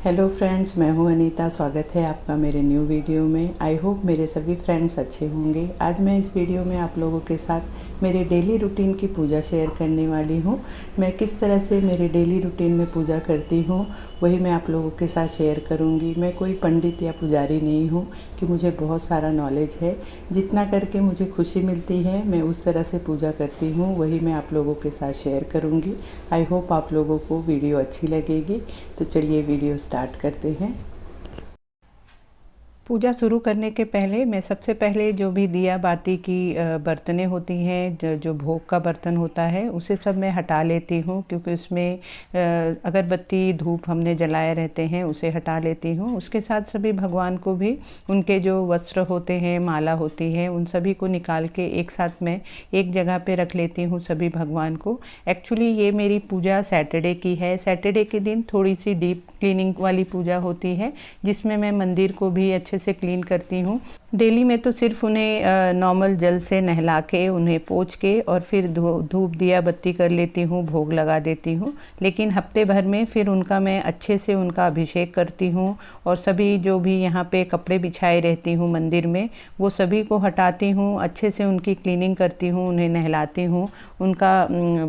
Hello friends, मैं हूं अनीता। स्वागत है आपका मेरे न्यू वीडियो में। आई होप मेरे सभी फ्रेंड्स अच्छे होंगे। आज मैं इस वीडियो में आप लोगों के साथ मेरे डेली रूटीन की पूजा शेयर करने वाली हूं। मैं किस तरह से मेरे डेली रूटीन में पूजा करती हूं वही मैं आप लोगों के साथ शेयर करूंगी। मैं कोई पंडित या पुजारी नहीं हूं कि मुझे बहुत सारा नॉलेज है। जितना करके मुझे खुशी मिलती है मैं उस तरह से पूजा करती हूँ, वही मैं आप लोगों के साथ शेयर करूँगी। आई होप आप लोगों को वीडियो अच्छी लगेगी। तो चलिए वीडियो स्टार्ट करते हैं। पूजा शुरू करने के पहले मैं सबसे पहले जो भी दिया बाती की बर्तनें होती हैं, जो भोग का बर्तन होता है, उसे सब मैं हटा लेती हूँ, क्योंकि उसमें अगरबत्ती धूप हमने जलाए रहते हैं, उसे हटा लेती हूँ। उसके साथ सभी भगवान को भी उनके जो वस्त्र होते हैं, माला होती है, उन सभी को निकाल के एक साथ मैं एक जगह पे रख लेती हूँ सभी भगवान को। एक्चुअली ये मेरी पूजा सैटरडे की है। सैटरडे के दिन थोड़ी सी डीप क्लीनिंग वाली पूजा होती है, जिसमें मैं मंदिर को भी अच्छे से क्लीन करती हूँ। डेली में तो सिर्फ उन्हें नॉर्मल जल से नहला के, उन्हें पोंछ के और फिर धूप दिया बत्ती कर लेती हूँ, भोग लगा देती हूँ। लेकिन हफ्ते भर में फिर उनका मैं अच्छे से उनका अभिषेक करती हूँ, और सभी जो भी यहाँ पे कपड़े बिछाए रहती हूँ मंदिर में, वो सभी को हटाती हूँ, अच्छे से उनकी क्लीनिंग करती हूँ, उन्हें नहलाती हूँ, उनका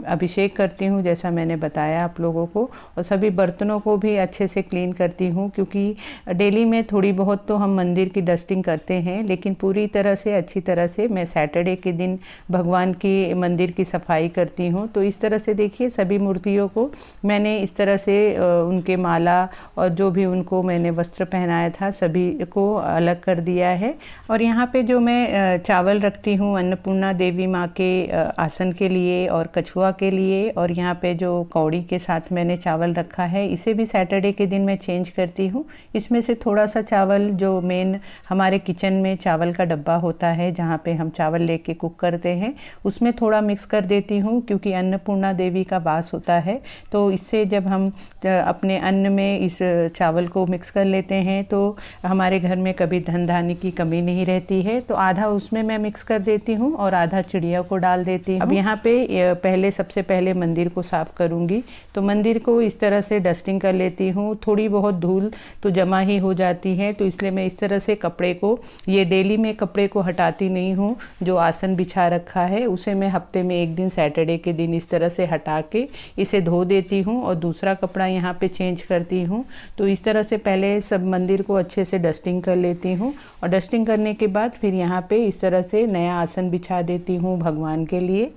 अभिषेक करती हूँ जैसा मैंने बताया आप लोगों को। और सभी बर्तनों को भी अच्छे से क्लीन करती हूँ, क्योंकि डेली में थोड़ी बहुत तो हम मंदिर की डस्टिंग करते हैं, लेकिन पूरी तरह से अच्छी तरह से मैं सैटरडे के दिन भगवान की मंदिर की सफाई करती हूँ। तो इस तरह से देखिए, सभी मूर्तियों को मैंने इस तरह से उनके माला और जो भी उनको मैंने वस्त्र पहनाया था सभी को अलग कर दिया है। और यहाँ पे जो मैं चावल रखती हूँ अन्नपूर्णा देवी माँ के आसन के लिए और कछुआ के लिए, और यहाँ पे जो कौड़ी के साथ मैंने चावल रखा है, इसे भी सैटरडे के दिन मैं चेंज करती हूँ। इसमें से थोड़ा सा चावल, जो मेन हमारे किचन में चावल का डब्बा होता है जहाँ पे हम चावल लेके कुक करते हैं, उसमें थोड़ा मिक्स कर देती हूँ, क्योंकि अन्नपूर्णा देवी का वास होता है। तो इससे जब हम अपने अन्न में इस चावल को मिक्स कर लेते हैं तो हमारे घर में कभी धन धान्य की कमी नहीं रहती है। तो आधा उसमें मैं मिक्स कर देती हूँ और आधा चिड़िया को डाल देती हूँ। अब यहाँ पे सबसे पहले मंदिर को साफ करूँगी, तो मंदिर को इस तरह से डस्टिंग कर लेती हूँ। थोड़ी बहुत धूल तो जमा ही हो जाती है, तो इसलिए मैं इस तरह से कपड़े को, ये डेली में कपड़े को हटाती नहीं हूँ। जो आसन बिछा रखा है उसे मैं हफ्ते में एक दिन सैटरडे के दिन इस तरह से हटा के इसे धो देती हूँ और दूसरा कपड़ा यहाँ पे चेंज करती हूँ। तो इस तरह से पहले सब मंदिर को अच्छे से डस्टिंग कर लेती हूँ, और डस्टिंग करने के बाद फिर यहाँ पे इस तरह से नया आसन बिछा देती हूँ भगवान के लिए।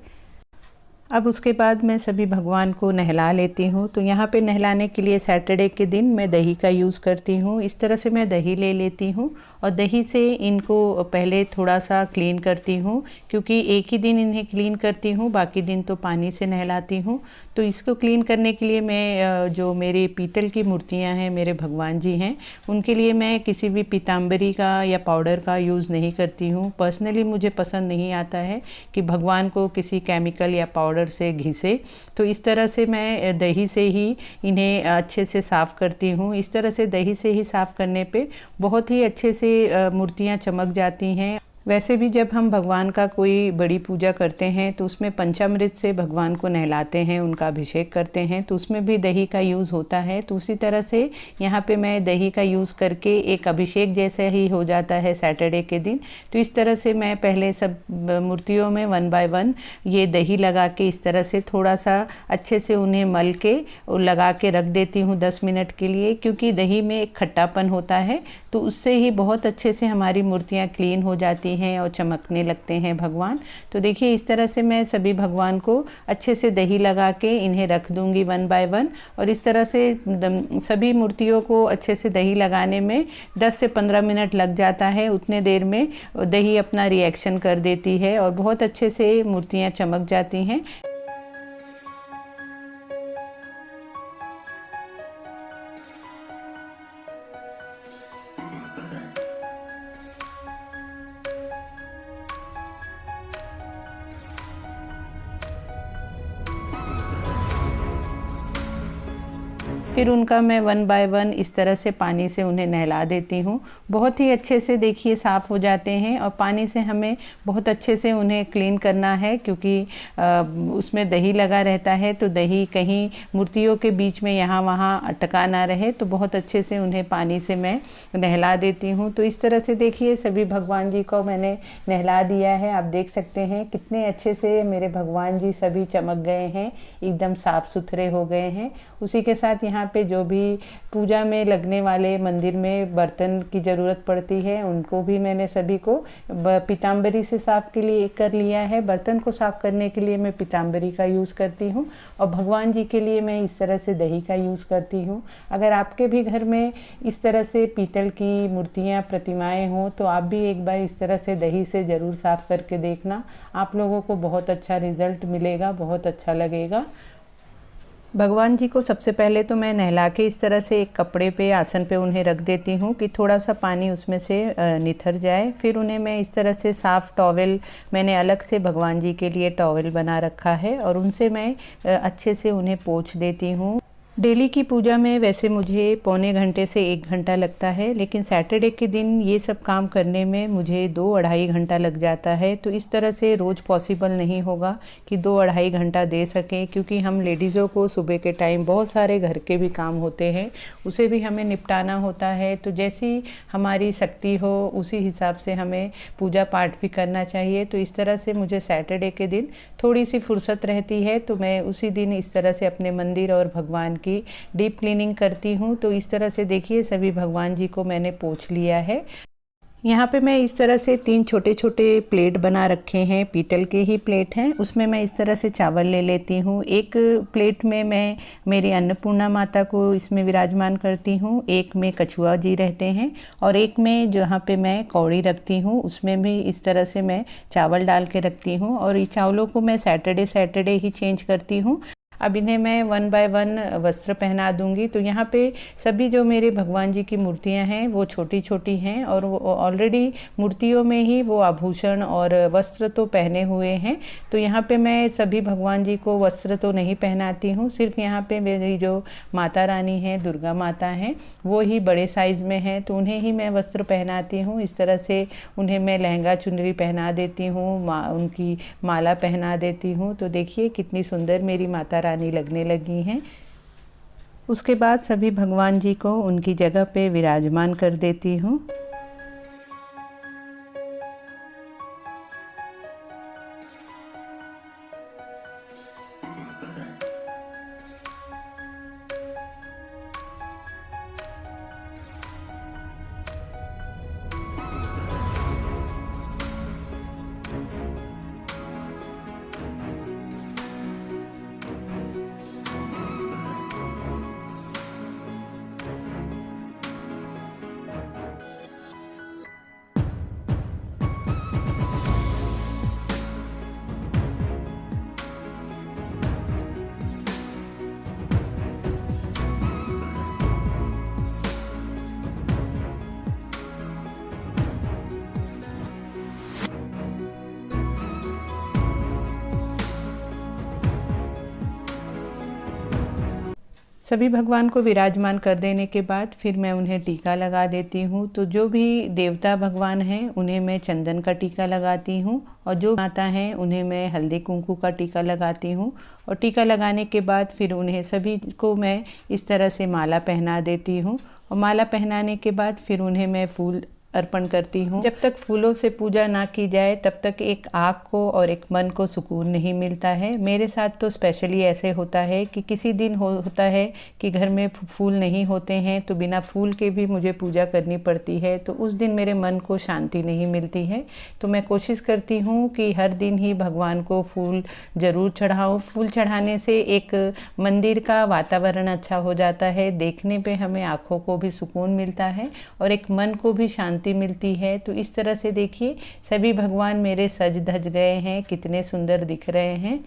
अब उसके बाद मैं सभी भगवान को नहला लेती हूँ। तो यहाँ पे नहलाने के लिए सैटरडे के दिन मैं दही का यूज़ करती हूँ। इस तरह से मैं दही ले लेती हूँ और दही से इनको पहले थोड़ा सा क्लीन करती हूँ, क्योंकि एक ही दिन इन्हें क्लीन करती हूँ, बाकी दिन तो पानी से नहलाती हूँ। तो इसको क्लीन करने के लिए मैं जो मेरी पीतल की मूर्तियाँ हैं, मेरे भगवान जी हैं, उनके लिए मैं किसी भी पीताम्बरी का या पाउडर का यूज़ नहीं करती हूँ। पर्सनली मुझे पसंद नहीं आता है कि भगवान को किसी केमिकल या पाउडर से घिसे। तो इस तरह से मैं दही से ही इन्हें अच्छे से साफ़ करती हूँ। इस तरह से दही से ही साफ़ करने पे बहुत ही अच्छे से मूर्तियाँ चमक जाती हैं। वैसे भी जब हम भगवान का कोई बड़ी पूजा करते हैं तो उसमें पंचामृत से भगवान को नहलाते हैं, उनका अभिषेक करते हैं, तो उसमें भी दही का यूज़ होता है। तो उसी तरह से यहाँ पे मैं दही का यूज़ करके एक अभिषेक जैसा ही हो जाता है सैटरडे के दिन। तो इस तरह से मैं पहले सब मूर्तियों में 1 बाय 1 ये दही लगा के इस तरह से थोड़ा सा अच्छे से उन्हें मल के लगा के रख देती हूँ 10 मिनट के लिए, क्योंकि दही में एक खट्टापन होता है, तो उससे ही बहुत अच्छे से हमारी मूर्तियाँ क्लीन हो जाती हैं और चमकने लगते हैं भगवान। तो देखिए, इस तरह से मैं सभी भगवान को अच्छे से दही लगा के इन्हें रख दूंगी 1 बाय 1। और इस तरह से सभी मूर्तियों को अच्छे से दही लगाने में 10 से 15 मिनट लग जाता है। उतने देर में दही अपना रिएक्शन कर देती है और बहुत अच्छे से मूर्तियाँ चमक जाती हैं। फिर उनका मैं 1 बाय 1 इस तरह से पानी से उन्हें नहला देती हूँ। बहुत ही अच्छे से देखिए साफ़ हो जाते हैं, और पानी से हमें बहुत अच्छे से उन्हें क्लीन करना है, क्योंकि उसमें दही लगा रहता है, तो दही कहीं मूर्तियों के बीच में यहाँ वहाँ अटका ना रहे, तो बहुत अच्छे से उन्हें पानी से मैं नहला देती हूँ। तो इस तरह से देखिए सभी भगवान जी को मैंने नहला दिया है। आप देख सकते हैं कितने अच्छे से मेरे भगवान जी सभी चमक गए हैं, एकदम साफ़ सुथरे हो गए हैं। उसी के साथ यहाँ पे जो भी पूजा में लगने वाले मंदिर में बर्तन की ज़रूरत पड़ती है, उनको भी मैंने सभी को पीताम्बरी से साफ़ के लिए कर लिया है। बर्तन को साफ़ करने के लिए मैं पीताम्बरी का यूज़ करती हूँ, और भगवान जी के लिए मैं इस तरह से दही का यूज़ करती हूँ। अगर आपके भी घर में इस तरह से पीतल की मूर्तियाँ, प्रतिमाएँ हों, तो आप भी एक बार इस तरह से दही से ज़रूर साफ़ करके देखना। आप लोगों को बहुत अच्छा रिज़ल्ट मिलेगा, बहुत अच्छा लगेगा। भगवान जी को सबसे पहले तो मैं नहला के इस तरह से एक कपड़े पे, आसन पे उन्हें रख देती हूँ कि थोड़ा सा पानी उसमें से निथर जाए। फिर उन्हें मैं इस तरह से साफ़ टॉवेल, मैंने अलग से भगवान जी के लिए टॉवेल बना रखा है, और उनसे मैं अच्छे से उन्हें पोंछ देती हूँ। डेली की पूजा में वैसे मुझे पौने घंटे से 1 घंटा लगता है, लेकिन सैटरडे के दिन ये सब काम करने में मुझे 2-2.5 घंटा लग जाता है। तो इस तरह से रोज़ पॉसिबल नहीं होगा कि 2-2.5 घंटा दे सकें, क्योंकि हम लेडीज़ों को सुबह के टाइम बहुत सारे घर के भी काम होते हैं, उसे भी हमें निपटाना होता है। तो जैसी हमारी शक्ति हो उसी हिसाब से हमें पूजा पाठ भी करना चाहिए। तो इस तरह से मुझे सैटरडे के दिन थोड़ी सी फुर्सत रहती है, तो मैं उसी दिन इस तरह से अपने मंदिर और भगवान की डीप क्लीनिंग करती हूँ। तो इस तरह से देखिए सभी भगवान जी को मैंने पोंछ लिया है। यहाँ पे मैं इस तरह से 3 छोटे छोटे प्लेट बना रखे हैं, पीतल के ही प्लेट हैं। उसमें मैं इस तरह से चावल ले लेती हूँ। एक प्लेट में मैं मेरी अन्नपूर्णा माता को इसमें विराजमान करती हूँ, एक में कछुआ जी रहते हैं, और एक में जहाँ पे मैं कौड़ी रखती हूँ उसमें भी इस तरह से मैं चावल डाल के रखती हूँ। और ये चावलों को मैं सैटरडे ही चेंज करती हूँ। अब इन्हें मैं 1 बाय 1 वस्त्र पहना दूंगी। तो यहाँ पे सभी जो मेरे भगवान जी की मूर्तियाँ हैं वो छोटी छोटी हैं, और वो ऑलरेडी मूर्तियों में ही वो आभूषण और वस्त्र तो पहने हुए हैं। तो यहाँ पे मैं सभी भगवान जी को वस्त्र तो नहीं पहनाती हूँ, सिर्फ यहाँ पे मेरी जो माता रानी हैं, दुर्गा माता हैं, वो ही बड़े साइज़ में हैं, तो उन्हें ही मैं वस्त्र पहनाती हूँ। इस तरह से उन्हें मैं लहंगा चुनरी पहना देती हूँ, उनकी माला पहना देती हूँ। तो देखिए कितनी सुंदर मेरी माता रानी लगने लगी हैं। उसके बाद सभी भगवान जी को उनकी जगह पे विराजमान कर देती हूँ। सभी भगवान को विराजमान कर देने के बाद फिर मैं उन्हें टीका लगा देती हूँ। तो जो भी देवता भगवान हैं उन्हें मैं चंदन का टीका लगाती हूँ, और जो माता हैं उन्हें मैं हल्दी कुंकू का टीका लगाती हूँ। और टीका लगाने के बाद फिर उन्हें सभी को मैं इस तरह से माला पहना देती हूँ, और माला पहनाने के बाद फिर उन्हें मैं फूल अर्पण करती हूँ। जब तक फूलों से पूजा ना की जाए तब तक एक आँख को और एक मन को सुकून नहीं मिलता है। मेरे साथ तो स्पेशली ऐसे होता है कि किसी दिन होता है कि घर में फूल नहीं होते हैं, तो बिना फूल के भी मुझे पूजा करनी पड़ती है, तो उस दिन मेरे मन को शांति नहीं मिलती है। तो मैं कोशिश करती हूँ कि हर दिन ही भगवान को फूल ज़रूर चढ़ाऊँ। फूल चढ़ाने से एक मंदिर का वातावरण अच्छा हो जाता है, देखने पे हमें आँखों को भी सुकून मिलता है और एक मन को भी शांति मिलती है। तो इस तरह से देखिए सभी भगवान मेरे सज धज गए हैं, कितने सुंदर दिख रहे हैं।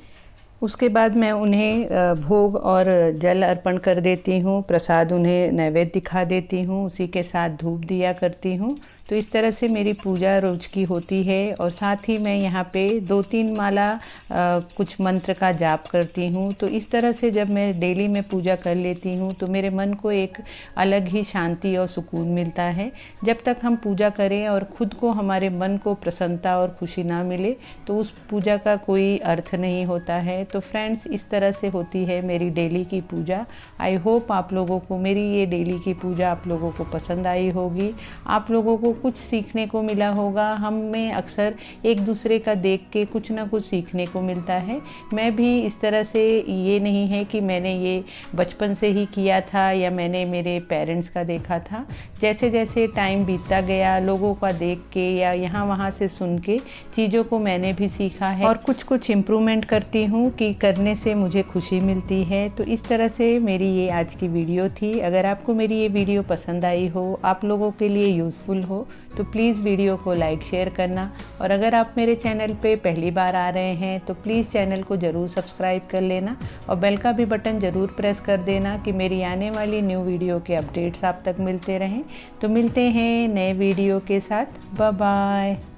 उसके बाद मैं उन्हें भोग और जल अर्पण कर देती हूँ, प्रसाद उन्हें नैवेद्य दिखा देती हूँ, उसी के साथ धूप दिया करती हूँ। तो तो इस तरह से मेरी पूजा रोज की होती है। और साथ ही मैं यहाँ पे 2-3 माला कुछ मंत्र का जाप करती हूँ। तो इस तरह से जब मैं डेली में पूजा कर लेती हूँ तो मेरे मन को एक अलग ही शांति और सुकून मिलता है। जब तक हम पूजा करें और खुद को, हमारे मन को प्रसन्नता और खुशी ना मिले तो उस पूजा का कोई अर्थ नहीं होता है। तो फ्रेंड्स, इस तरह से होती है मेरी डेली की पूजा। आई होप आप लोगों को मेरी ये डेली की पूजा आप लोगों को पसंद आई होगी, आप लोगों को कुछ सीखने को मिला होगा। हम में अक्सर एक दूसरे का देख के कुछ ना कुछ सीखने को मिलता है। मैं भी इस तरह से, ये नहीं है कि मैंने ये बचपन से ही किया था या मैंने मेरे पेरेंट्स का देखा था। जैसे जैसे टाइम बीतता गया, लोगों का देख के या यहाँ वहाँ से सुन के चीज़ों को मैंने भी सीखा है और कुछ कुछ इम्प्रूवमेंट करती हूँ कि करने से मुझे खुशी मिलती है। तो इस तरह से मेरी ये आज की वीडियो थी। अगर आपको मेरी ये वीडियो पसंद आई हो, आप लोगों के लिए यूज़फुल हो, तो प्लीज़ वीडियो को लाइक शेयर करना। और अगर आप मेरे चैनल पे पहली बार आ रहे हैं तो प्लीज़ चैनल को ज़रूर सब्सक्राइब कर लेना और बेल का भी बटन ज़रूर प्रेस कर देना कि मेरी आने वाली न्यू वीडियो के अपडेट्स आप तक मिलते रहें। तो मिलते हैं नए वीडियो के साथ। Bye bye.